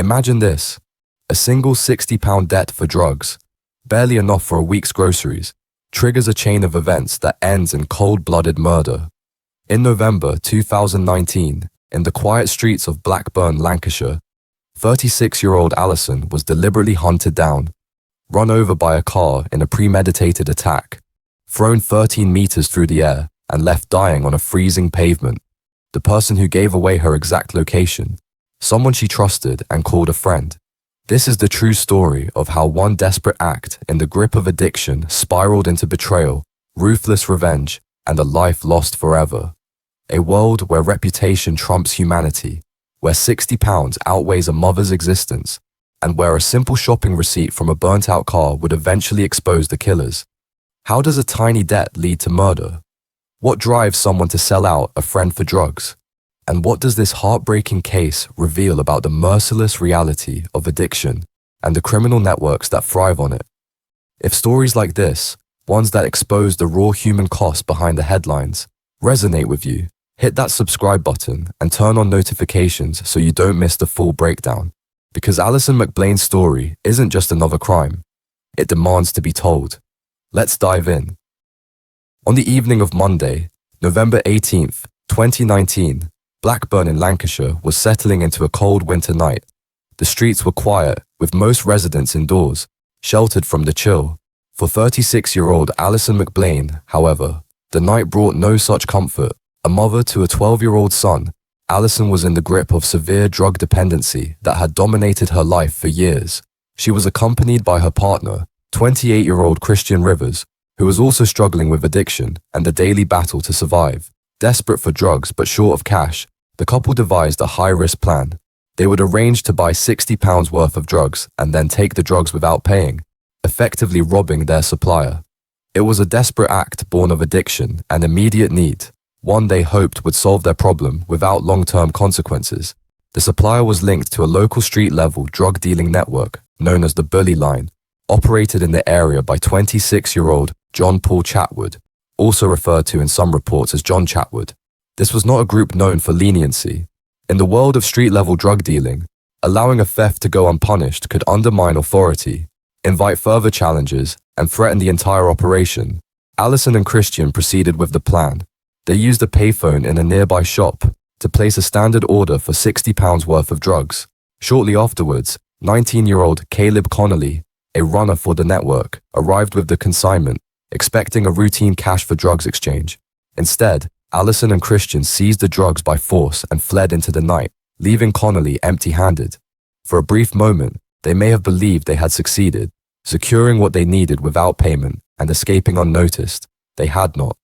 Imagine this: a single £60 debt for drugs, barely enough for a week's groceries, triggers a chain of events that ends in cold-blooded murder. In November 2019, in the quiet streets of Blackburn, Lancashire, 36-year-old Alison was deliberately hunted down, run over by a car in a premeditated attack, thrown 13 meters through the air, and left dying on a freezing pavement. The person who gave away her exact location, someone she trusted and called a friend. This is the true story of how one desperate act in the grip of addiction spiraled into betrayal, ruthless revenge, and a life lost forever. A world where reputation trumps humanity, where £60 outweighs a mother's existence, and where a simple shopping receipt from a burnt-out car would eventually expose the killers. How does a tiny debt lead to murder? What drives someone to sell out a friend for drugs? And what does this heartbreaking case reveal about the merciless reality of addiction and the criminal networks that thrive on it? If stories like this, ones that expose the raw human cost behind the headlines, resonate with you, hit that subscribe button and turn on notifications so you don't miss the full breakdown. Because Alison McBlain's story isn't just another crime. It demands to be told. Let's dive in. On the evening of Monday, November 18th, 2019, Blackburn in Lancashire was settling into a cold winter night. The streets were quiet, with most residents indoors, sheltered from the chill. For 36-year-old Alison McBlain, however, the night brought no such comfort. A mother to a 12-year-old son, Alison was in the grip of severe drug dependency that had dominated her life for years. She was accompanied by her partner, 28-year-old Christian Rivers, who was also struggling with addiction and the daily battle to survive. Desperate for drugs but short of cash, the couple devised a high-risk plan. They would arrange to buy £60 worth of drugs and then take the drugs without paying, effectively robbing their supplier. It was a desperate act born of addiction and immediate need, one they hoped would solve their problem without long-term consequences. The supplier was linked to a local street-level drug-dealing network known as the Bully Line, operated in the area by 26-year-old John Paul Chatwood, also referred to in some reports as John Chatwood. This was not a group known for leniency. In the world of street-level drug dealing, allowing a theft to go unpunished could undermine authority, invite further challenges, and threaten the entire operation. Alison and Christian proceeded with the plan. They used a payphone in a nearby shop to place a standard order for £60 worth of drugs. Shortly afterwards, 19-year-old Caleb Connolly, a runner for the network, arrived with the consignment, expecting a routine cash for drugs exchange. Instead, Alison and Christian seized the drugs by force and fled into the night, leaving Connolly empty-handed. For a brief moment, they may have believed they had succeeded, securing what they needed without payment and escaping unnoticed. They had not.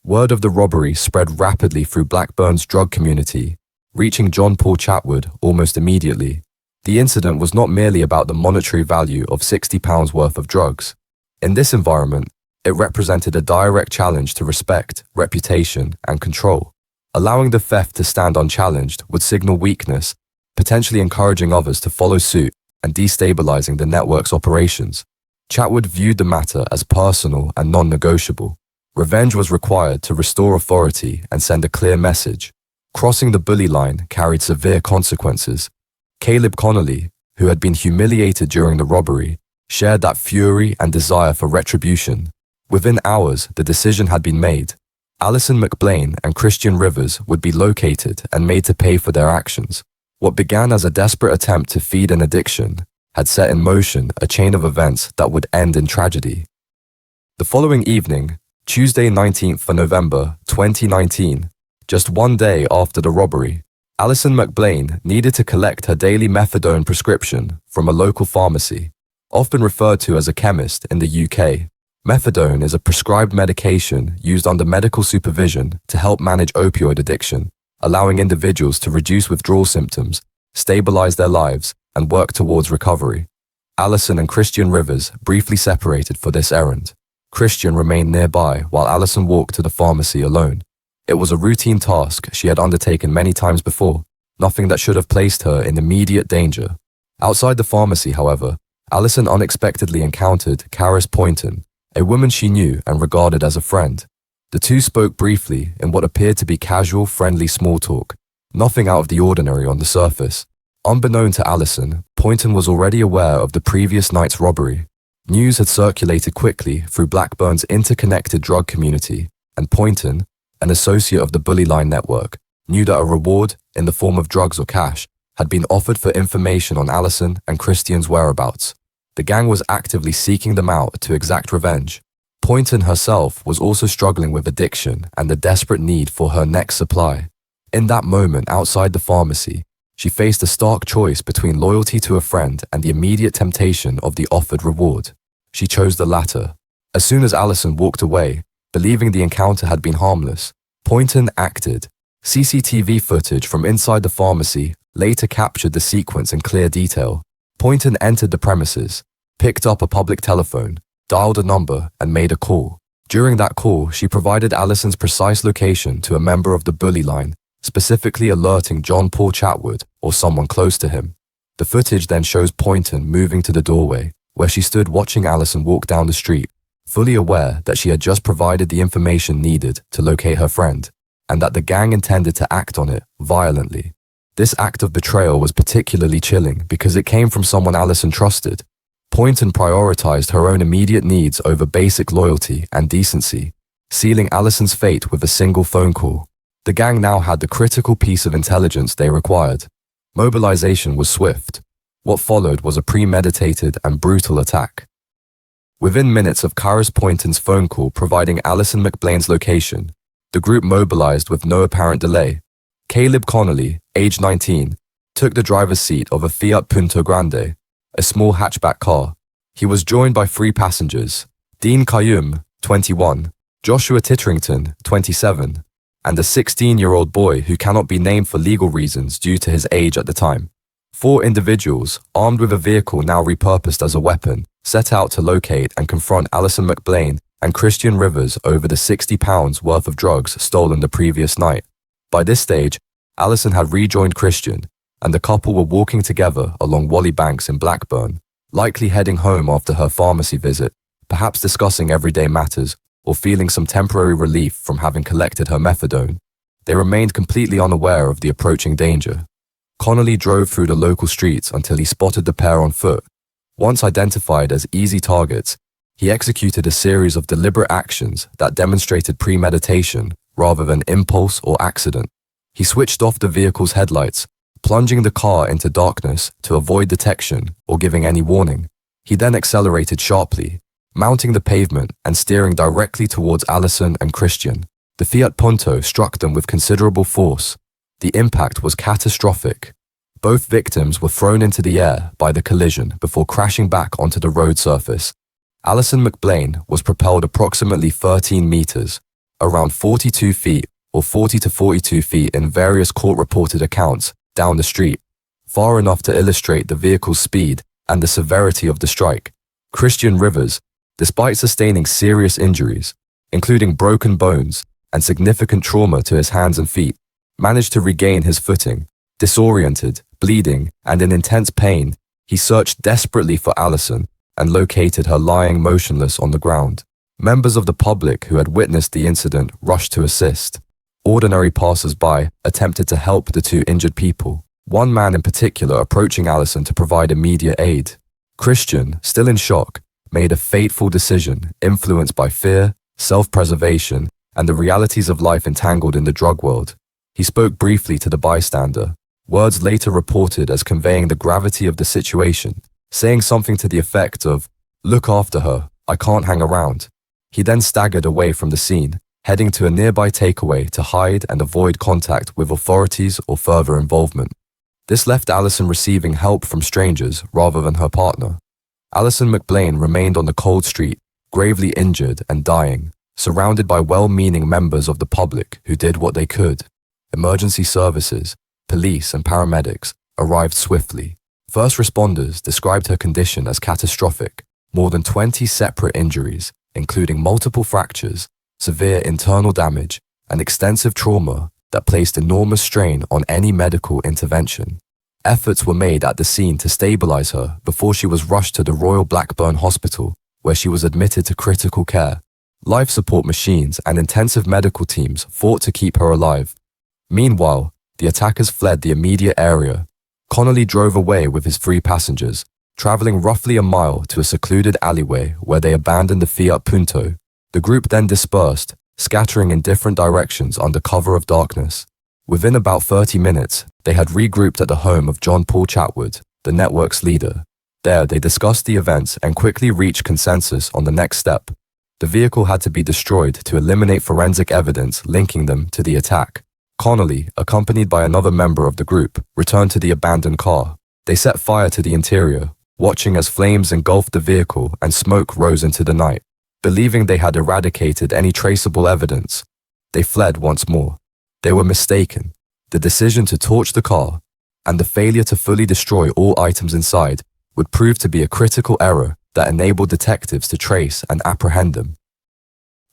Word of the robbery spread rapidly through Blackburn's drug community, reaching John Paul Chatwood almost immediately. The incident was not merely about the monetary value of £60 worth of drugs. In this environment, it represented a direct challenge to respect, reputation, and control. Allowing the theft to stand unchallenged would signal weakness, potentially encouraging others to follow suit and destabilizing the network's operations. Chatwood viewed the matter as personal and non-negotiable. Revenge was required to restore authority and send a clear message. Crossing the bully line carried severe consequences. Caleb Connolly, who had been humiliated during the robbery, shared that fury and desire for retribution. Within hours, the decision had been made. Alison McBlain and Christian Rivers would be located and made to pay for their actions. What began as a desperate attempt to feed an addiction had set in motion a chain of events that would end in tragedy. The following evening, Tuesday 19th of November 2019, just one day after the robbery, Alison McBlain needed to collect her daily methadone prescription from a local pharmacy. Often referred to as a chemist in the UK, methadone is a prescribed medication used under medical supervision to help manage opioid addiction, allowing individuals to reduce withdrawal symptoms, stabilize their lives, and work towards recovery. Alison and Christian Rivers briefly separated for this errand. Christian remained nearby while Alison walked to the pharmacy alone. It was a routine task she had undertaken many times before, nothing that should have placed her in immediate danger. Outside the pharmacy, however, Alison unexpectedly encountered Caris Poynton, a woman she knew and regarded as a friend. The two spoke briefly in what appeared to be casual, friendly small talk, nothing out of the ordinary on the surface. Unbeknown to Alison, Poynton was already aware of the previous night's robbery. News had circulated quickly through Blackburn's interconnected drug community, and Poynton, an associate of the bully line network, knew that a reward, in the form of drugs or cash, had been offered for information on Alison and Christian's whereabouts. The gang was actively seeking them out to exact revenge. Poynton herself was also struggling with addiction and the desperate need for her next supply. In that moment outside the pharmacy, she faced a stark choice between loyalty to a friend and the immediate temptation of the offered reward. She chose the latter. As soon as Alison walked away, believing the encounter had been harmless, Poynton acted. CCTV footage from inside the pharmacy later captured the sequence in clear detail. Poynton entered the premises, picked up a public telephone, dialed a number, and made a call. During that call, she provided Alison's precise location to a member of the bully line, specifically alerting John Paul Chatwood or someone close to him. The footage then shows Poynton moving to the doorway, where she stood watching Alison walk down the street, fully aware that she had just provided the information needed to locate her friend, and that the gang intended to act on it violently. This act of betrayal was particularly chilling because it came from someone Alison trusted. Poynton prioritized her own immediate needs over basic loyalty and decency, sealing Alison's fate with a single phone call. The gang now had the critical piece of intelligence they required. Mobilization was swift. What followed was a premeditated and brutal attack. Within minutes of Karis Poynton's phone call providing Alison McBlain's location, the group mobilized with no apparent delay. Caleb Connolly, age 19, took the driver's seat of a Fiat Punto Grande, a small hatchback car. He was joined by 3 passengers: Dean Kayum, 21, Joshua Titterington, 27, and a 16-year-old boy who cannot be named for legal reasons due to his age at the time. 4 individuals, armed with a vehicle now repurposed as a weapon, set out to locate and confront Alison McBlain and Christian Rivers over the £60 worth of drugs stolen the previous night. By this stage, Alison had rejoined Christian, and the couple were walking together along Wally Banks in Blackburn, likely heading home after her pharmacy visit, perhaps discussing everyday matters or feeling some temporary relief from having collected her methadone. They remained completely unaware of the approaching danger. Connolly drove through the local streets until he spotted the pair on foot. Once identified as easy targets, he executed a series of deliberate actions that demonstrated premeditation rather than impulse or accident. He switched off the vehicle's headlights, plunging the car into darkness to avoid detection or giving any warning. He then accelerated sharply, mounting the pavement and steering directly towards Alison and Christian. The Fiat Punto struck them with considerable force. The impact was catastrophic. Both victims were thrown into the air by the collision before crashing back onto the road surface. Alison McBlain was propelled approximately 13 meters, around 42 feet or 40 to 42 feet in various court-reported accounts, down the street, far enough to illustrate the vehicle's speed and the severity of the strike. Christian Rivers, despite sustaining serious injuries, including broken bones and significant trauma to his hands and feet, managed to regain his footing. Disoriented, bleeding, and in intense pain, he searched desperately for Alison and located her lying motionless on the ground. Members of the public who had witnessed the incident rushed to assist. Ordinary passers-by attempted to help the 2 injured people, one man in particular approaching Alison to provide immediate aid. Christian, still in shock, made a fateful decision influenced by fear, self-preservation, and the realities of life entangled in the drug world. He spoke briefly to the bystander, words later reported as conveying the gravity of the situation, saying something to the effect of, "Look after her, I can't hang around." He then staggered away from the scene, heading to a nearby takeaway to hide and avoid contact with authorities or further involvement. This left Alison receiving help from strangers rather than her partner. Alison McBlain remained on the cold street, gravely injured and dying, surrounded by well-meaning members of the public who did what they could. Emergency services, police and paramedics arrived swiftly. First responders described her condition as catastrophic, more than 20 separate injuries, including multiple fractures, severe internal damage, and extensive trauma that placed enormous strain on any medical intervention. Efforts were made at the scene to stabilize her before she was rushed to the Royal Blackburn Hospital, where she was admitted to critical care. Life support machines and intensive medical teams fought to keep her alive. Meanwhile, the attackers fled the immediate area. Connolly drove away with his 3 passengers, traveling roughly a mile to a secluded alleyway where they abandoned the Fiat Punto. The group then dispersed, scattering in different directions under cover of darkness. Within about 30 minutes, they had regrouped at the home of John Paul Chatwood, the network's leader. There, they discussed the events and quickly reached consensus on the next step. The vehicle had to be destroyed to eliminate forensic evidence linking them to the attack. Connolly, accompanied by another member of the group, returned to the abandoned car. They set fire to the interior, watching as flames engulfed the vehicle and smoke rose into the night. Believing they had eradicated any traceable evidence, they fled once more. They were mistaken. The decision to torch the car and the failure to fully destroy all items inside would prove to be a critical error that enabled detectives to trace and apprehend them.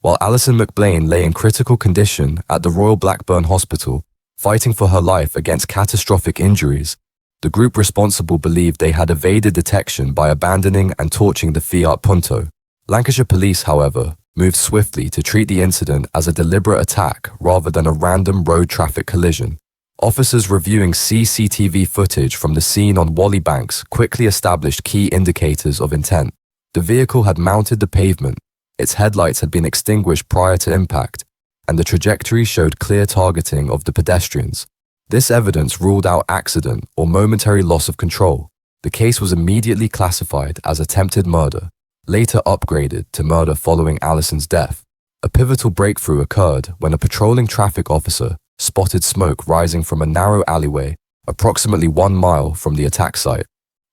While Alison McBlain lay in critical condition at the Royal Blackburn Hospital, fighting for her life against catastrophic injuries, the group responsible believed they had evaded detection by abandoning and torching the Fiat Punto. Lancashire police, however, moved swiftly to treat the incident as a deliberate attack rather than a random road traffic collision. Officers reviewing CCTV footage from the scene on Whalley Banks quickly established key indicators of intent. The vehicle had mounted the pavement, its headlights had been extinguished prior to impact, and the trajectory showed clear targeting of the pedestrians. This evidence ruled out accident or momentary loss of control. The case was immediately classified as attempted murder, later upgraded to murder following Alison's death. A pivotal breakthrough occurred when a patrolling traffic officer spotted smoke rising from a narrow alleyway approximately 1 mile from the attack site.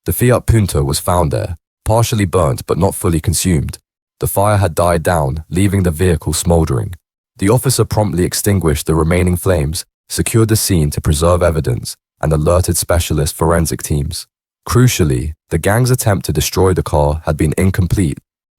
The Fiat Punto was found there, partially burnt but not fully consumed. The fire had died down, leaving the vehicle smoldering. The officer promptly extinguished the remaining flames, secured the scene to preserve evidence, and alerted specialist forensic teams. Crucially, the gang's attempt to destroy the car had been incomplete.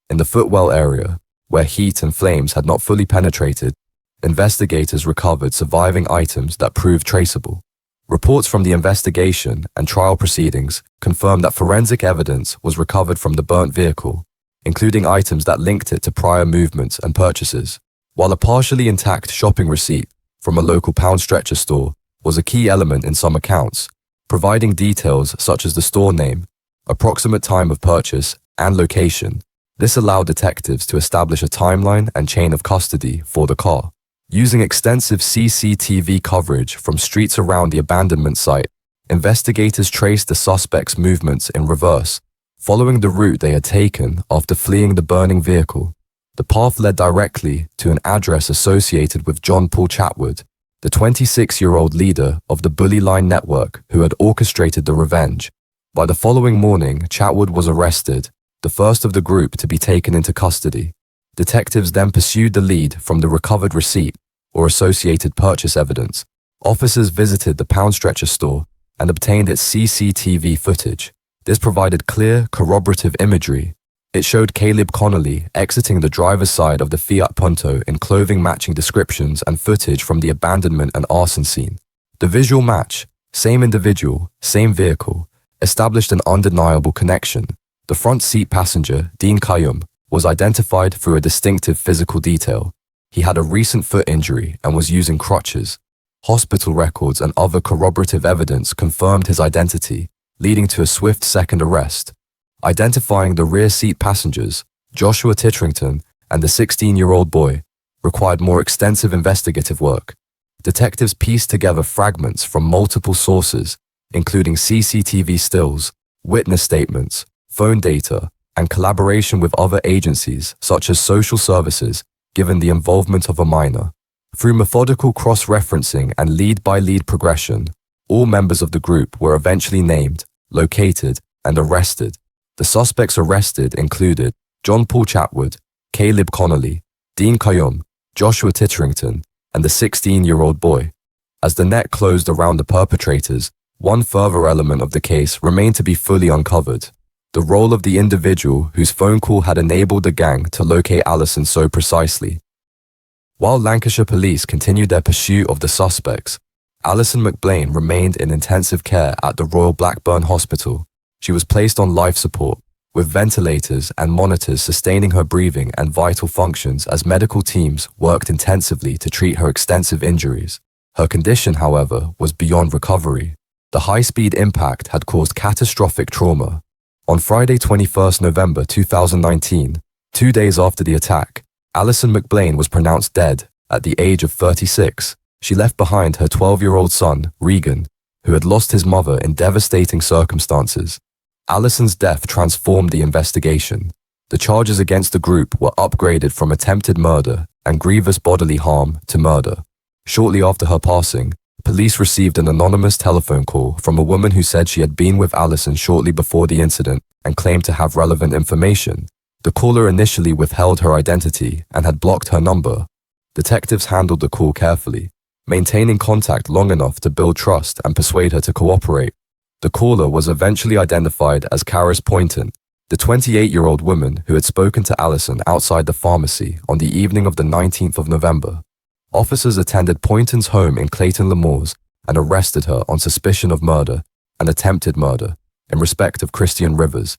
In the footwell area, where heat and flames had not fully penetrated, investigators recovered surviving items that proved traceable. Reports from the investigation and trial proceedings confirmed that forensic evidence was recovered from the burnt vehicle, including items that linked it to prior movements and purchases. While a partially intact shopping receipt from a local pound stretcher store was a key element in some accounts, providing details such as the store name, approximate time of purchase, and location. This allowed detectives to establish a timeline and chain of custody for the car. Using extensive CCTV coverage from streets around the abandonment site, investigators traced the suspects' movements in reverse, following the route they had taken after fleeing the burning vehicle. The path led directly to an address associated with John Paul Chatwood, the 26-year-old leader of the Bully Line network who had orchestrated the revenge. By the following morning, Chatwood was arrested, the first of the group to be taken into custody. Detectives then pursued the lead from the recovered receipt or associated purchase evidence. Officers visited the pound stretcher store and obtained its CCTV footage. This provided clear, corroborative imagery. It showed Caleb Connolly exiting the driver's side of the Fiat Punto in clothing matching descriptions and footage from the abandonment and arson scene. The visual match, same individual, same vehicle, established an undeniable connection. The front seat passenger, Dean Kayum, was identified through a distinctive physical detail. He had a recent foot injury and was using crutches. Hospital records and other corroborative evidence confirmed his identity, leading to a swift second arrest. Identifying the rear seat passengers, Joshua Titterington and the 16-year-old boy, required more extensive investigative work. Detectives pieced together fragments from multiple sources, including CCTV stills, witness statements, phone data, and collaboration with other agencies such as social services, given the involvement of a minor. Through methodical cross-referencing and lead-by-lead progression, all members of the group were eventually named, located, and arrested. The suspects arrested included John Paul Chatwood, Caleb Connolly, Dean Kayum, Joshua Titterington, and the 16-year-old boy. As the net closed around the perpetrators, one further element of the case remained to be fully uncovered: the role of the individual whose phone call had enabled the gang to locate Alison so precisely. While Lancashire police continued their pursuit of the suspects, Alison McBlain remained in intensive care at the Royal Blackburn Hospital. She was placed on life support, with ventilators and monitors sustaining her breathing and vital functions as medical teams worked intensively to treat her extensive injuries. Her condition, however, was beyond recovery. The high-speed impact had caused catastrophic trauma. On Friday, 21st November 2019, 2 days after the attack, Alison McBlain was pronounced dead at the age of 36. She left behind her 12-year-old son, Regan, who had lost his mother in devastating circumstances. Alison's death transformed the investigation. The charges against the group were upgraded from attempted murder and grievous bodily harm to murder. Shortly after her passing, police received an anonymous telephone call from a woman who said she had been with Alison shortly before the incident and claimed to have relevant information. The caller initially withheld her identity and had blocked her number. Detectives handled the call carefully, maintaining contact long enough to build trust and persuade her to cooperate. The caller was eventually identified as Karis Poynton, the 28-year-old woman who had spoken to Alison outside the pharmacy on the evening of the 19th of November. Officers attended Poynton's home in Clayton-le-Moors and arrested her on suspicion of murder and attempted murder in respect of Christian Rivers.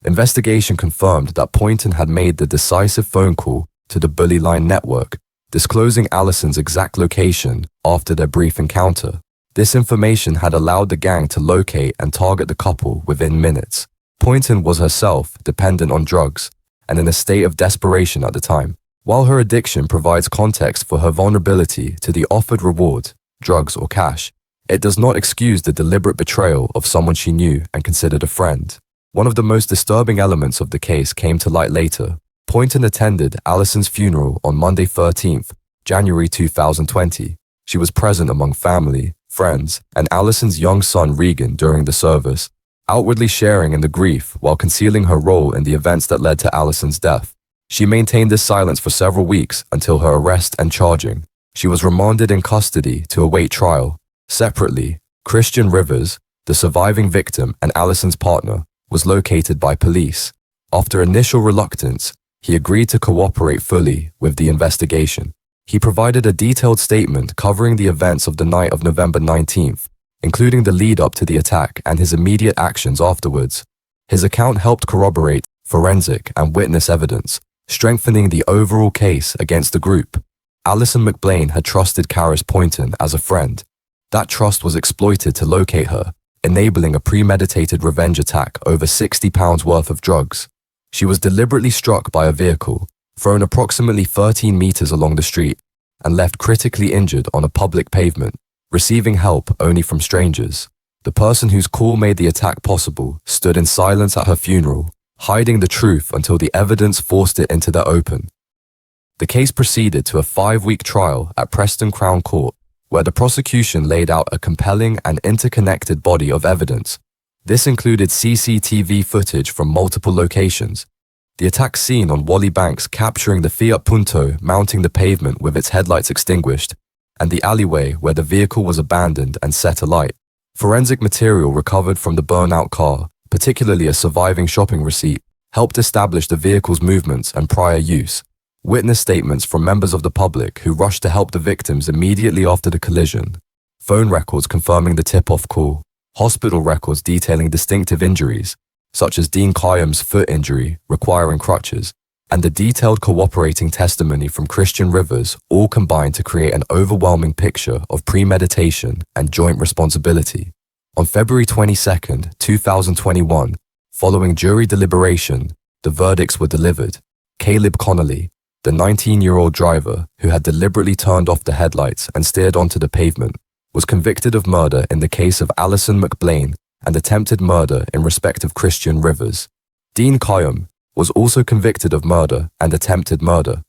Investigation confirmed that Poynton had made the decisive phone call to the Bully Line network, disclosing Alison's exact location after their brief encounter. This information had allowed the gang to locate and target the couple within minutes. Poynton was herself dependent on drugs and in a state of desperation at the time. While her addiction provides context for her vulnerability to the offered reward, drugs or cash, it does not excuse the deliberate betrayal of someone she knew and considered a friend. One of the most disturbing elements of the case came to light later. Poynton attended Alison's funeral on Monday 13th, January 2020. She was present among family, friends, and Alison's young son Regan during the service, outwardly sharing in the grief while concealing her role in the events that led to Alison's death. She maintained this silence for several weeks until her arrest and charging. She was remanded in custody to await trial. Separately, Christian Rivers, the surviving victim and Alison's partner, was located by police. After initial reluctance, he agreed to cooperate fully with the investigation. He provided a detailed statement covering the events of the night of November 19th, including the lead-up to the attack and his immediate actions afterwards. His account helped corroborate forensic and witness evidence, strengthening the overall case against the group. Alison McBlain had trusted Karis Poynton as a friend. That trust was exploited to locate her, enabling a premeditated revenge attack over £60 worth of drugs. She was deliberately struck by a vehicle, thrown approximately 13 meters along the street, and left critically injured on a public pavement, receiving help only from strangers. The person whose call made the attack possible stood in silence at her funeral, hiding the truth until the evidence forced it into the open. The case proceeded to a 5-week trial at Preston Crown Court, where the prosecution laid out a compelling and interconnected body of evidence. This included CCTV footage from multiple locations, the attack scene on Wally Banks capturing the Fiat Punto mounting the pavement with its headlights extinguished, and the alleyway where the vehicle was abandoned and set alight. Forensic material recovered from the burnout car, particularly a surviving shopping receipt, helped establish the vehicle's movements and prior use. Witness statements from members of the public who rushed to help the victims immediately after the collision. Phone records confirming the tip-off call. Hospital records detailing distinctive injuries, such as Dean Kayam's foot injury requiring crutches, and the detailed cooperating testimony from Christian Rivers all combined to create an overwhelming picture of premeditation and joint responsibility. On February 22, 2021, following jury deliberation, the verdicts were delivered. Caleb Connolly, the 19-year-old driver who had deliberately turned off the headlights and steered onto the pavement, was convicted of murder in the case of Alison McBlain and attempted murder in respect of Christian Rivers. Dean Kayam was also convicted of murder and attempted murder.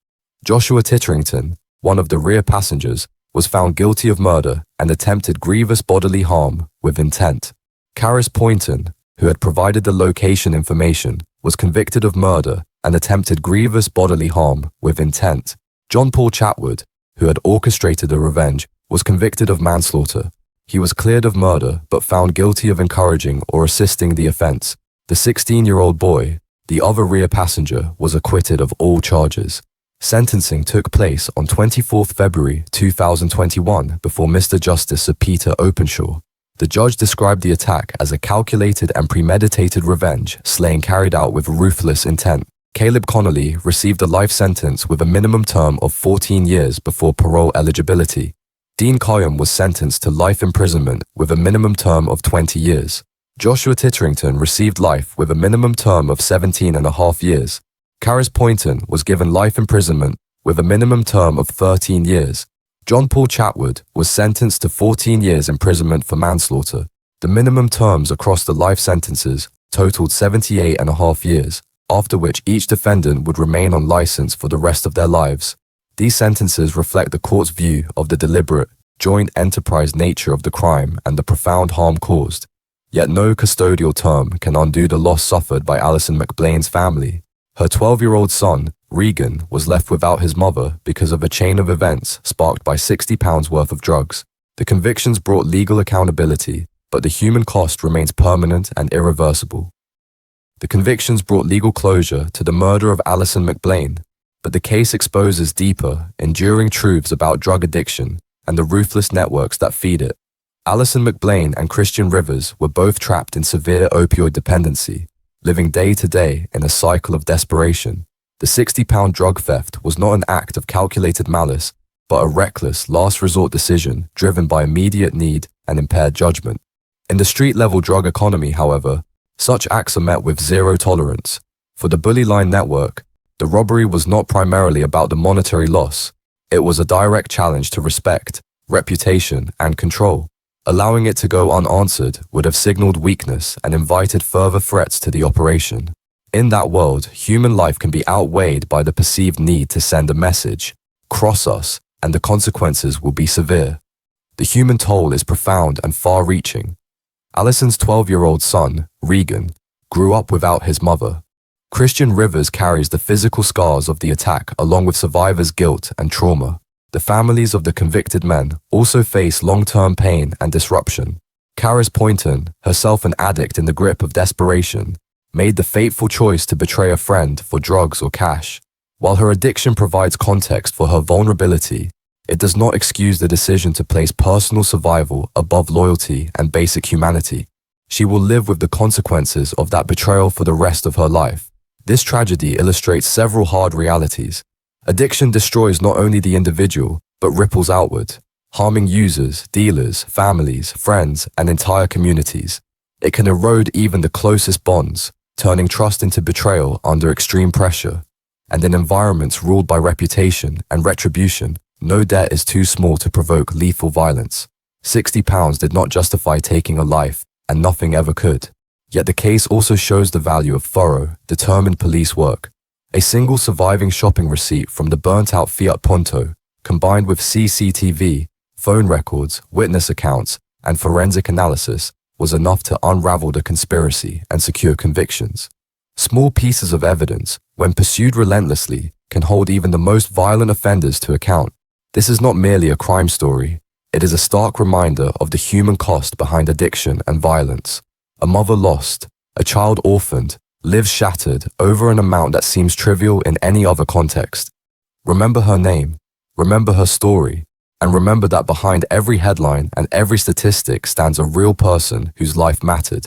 Joshua Titterington, one of the rear passengers, was found guilty of murder and attempted grievous bodily harm with intent. Karis Poynton, who had provided the location information, was convicted of murder and attempted grievous bodily harm with intent. John Paul Chatwood, who had orchestrated the revenge, was convicted of manslaughter. He was cleared of murder but found guilty of encouraging or assisting the offense. The 16-year-old boy, the other rear passenger, was acquitted of all charges. Sentencing took place on 24th February 2021 before Mr. Justice Sir Peter Openshaw. The judge described the attack as a calculated and premeditated revenge slaying carried out with ruthless intent. Caleb Connolly received a life sentence with a minimum term of 14 years before parole eligibility. Dean Coyam was sentenced to life imprisonment with a minimum term of 20 years. Joshua Titterington received life with a minimum term of 17.5 years. Caris Poynton was given life imprisonment with a minimum term of 13 years. John Paul Chatwood was sentenced to 14 years imprisonment for manslaughter. The minimum terms across the life sentences totaled 78.5 years, after which each defendant would remain on license for the rest of their lives. These sentences reflect the court's view of the deliberate, joint enterprise nature of the crime and the profound harm caused. Yet no custodial term can undo the loss suffered by Alison McBlain's family. Her 12-year-old son, Regan, was left without his mother because of a chain of events sparked by £60 worth of drugs. The convictions brought legal accountability, but the human cost remains permanent and irreversible. The convictions brought legal closure to the murder of Alison McBlain, but the case exposes deeper, enduring truths about drug addiction and the ruthless networks that feed it. Alison McBlain and Christian Rivers were both trapped in severe opioid dependency, living day to day in a cycle of desperation. The £60 drug theft was not an act of calculated malice, but a reckless, last-resort decision driven by immediate need and impaired judgment. In the street-level drug economy, however, such acts are met with zero tolerance. For the bully line network, the robbery was not primarily about the monetary loss. It was a direct challenge to respect, reputation, and control. Allowing it to go unanswered would have signaled weakness and invited further threats to the operation. In that world, human life can be outweighed by the perceived need to send a message. Cross us, and the consequences will be severe. The human toll is profound and far-reaching. Alison's 12-year-old son, Regan, grew up without his mother. Christian Rivers carries the physical scars of the attack along with survivors' guilt and trauma. The families of the convicted men also face long-term pain and disruption. Caris Poynton, herself an addict in the grip of desperation, made the fateful choice to betray a friend for drugs or cash. While her addiction provides context for her vulnerability, it does not excuse the decision to place personal survival above loyalty and basic humanity. She will live with the consequences of that betrayal for the rest of her life. This tragedy illustrates several hard realities. Addiction destroys not only the individual, but ripples outward, harming users, dealers, families, friends, and entire communities. It can erode even the closest bonds, turning trust into betrayal under extreme pressure. And in environments ruled by reputation and retribution, no debt is too small to provoke lethal violence. £60 did not justify taking a life, and nothing ever could. Yet the case also shows the value of thorough, determined police work. A single surviving shopping receipt from the burnt-out Fiat Punto, combined with CCTV, phone records, witness accounts, and forensic analysis, was enough to unravel the conspiracy and secure convictions. Small pieces of evidence, when pursued relentlessly, can hold even the most violent offenders to account. This is not merely a crime story. It is a stark reminder of the human cost behind addiction and violence. A mother lost, a child orphaned, lives shattered over an amount that seems trivial in any other context. Remember her name, remember her story, and remember that behind every headline and every statistic stands a real person whose life mattered.